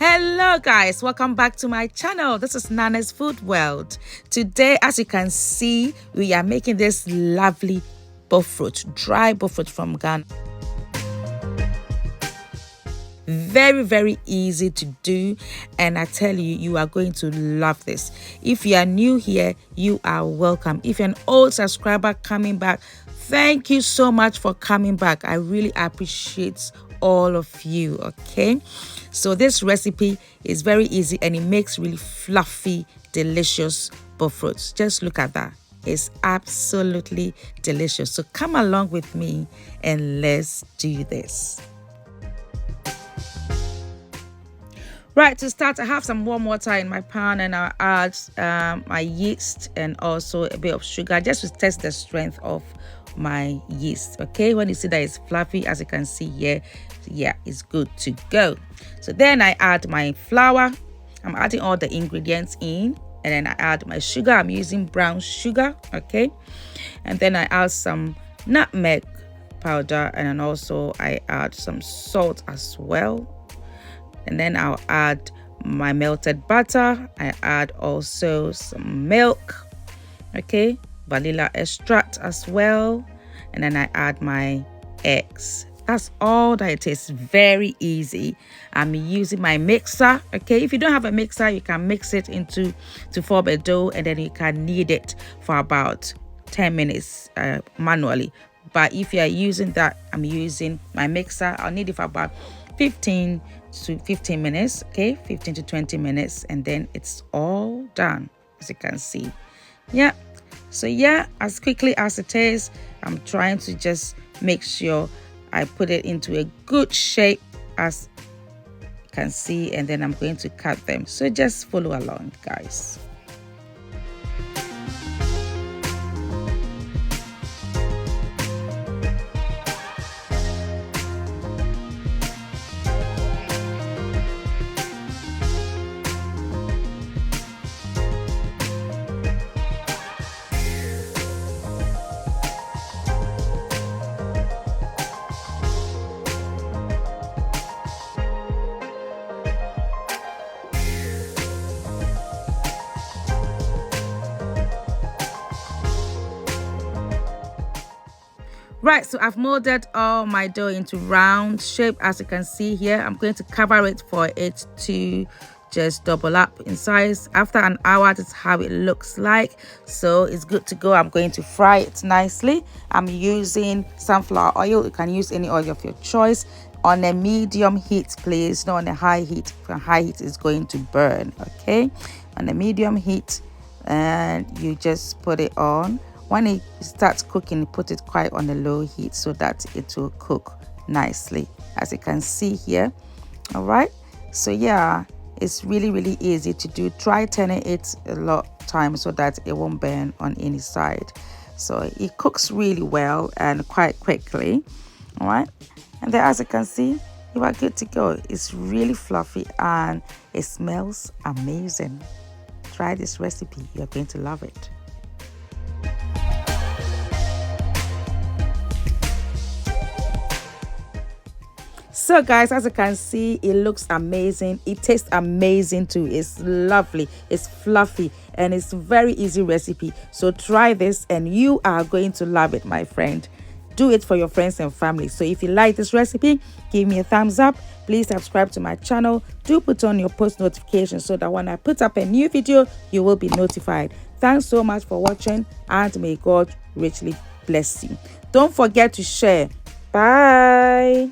Hello guys, welcome back to my channel. This is Nana's Food World. Today, as you can see, we are making this lovely Bofrot, dry Bofrot from Ghana. Very easy to do, and I tell you, you are going to love this. If you are new here, you are welcome. If you're an old subscriber coming back, thank you so much for coming back. I really appreciate all of you. Okay, so this recipe is very easy and it makes really fluffy, delicious Bofrots. Just look at that. It's absolutely delicious. So come along with me and let's do this. Right, to start, I have some warm water in my pan and I'll add my yeast and also a bit of sugar just to test the strength of my yeast. Okay, when you see that it's fluffy, as you can see here, yeah, it's good to go. So then I add my flour. I'm adding all the ingredients in, and then I add my sugar. I'm using brown sugar. Okay, and then I add some nutmeg powder, and then also I add some salt as well. And then I'll add my melted butter. I add also some milk, okay, vanilla extract as well, and then I add my eggs. That's all that it is. Very easy. I'm using my mixer. Okay, if you don't have a mixer, you can mix it to form a dough, and then you can knead it for about 10 minutes manually. But if you are using that, I'm using my mixer, I'll knead it for about 15 minutes, okay, 15 to 20 minutes, and then it's all done, as you can see. Yeah, so yeah, as quickly as it is, I'm trying to just make sure I put it into a good shape, as you can see, and then I'm going to cut them. So just follow along, guys. Right, so I've molded all my dough into round shape, as you can see here. I'm going to cover it for it to just double up in size. After an hour, this is how it looks like. So it's good to go. I'm going to fry it nicely. I'm using sunflower oil. You can use any oil of your choice on a medium heat, please, not on a high heat. For high heat, it's going to burn. Okay, on a medium heat, and you just put it on. When it starts cooking, put it quite on a low heat so that it will cook nicely, as you can see here. All right, so yeah, it's really easy to do. Try turning it a lot of times so that it won't burn on any side. So it cooks really well and quite quickly. All right, and then as you can see, you are good to go. It's really fluffy and it smells amazing. Try this recipe, you're going to love it. So guys, as you can see, it looks amazing. It tastes amazing too. It's lovely, it's fluffy, and it's very easy recipe. So try this and you are going to love it, my friend. Do it for your friends and family. So if you like this recipe, give me a thumbs up. Please subscribe to my channel. Do put on your post notifications so that when I put up a new video, you will be notified. Thanks so much for watching, and may God richly bless you. Don't forget to share. Bye.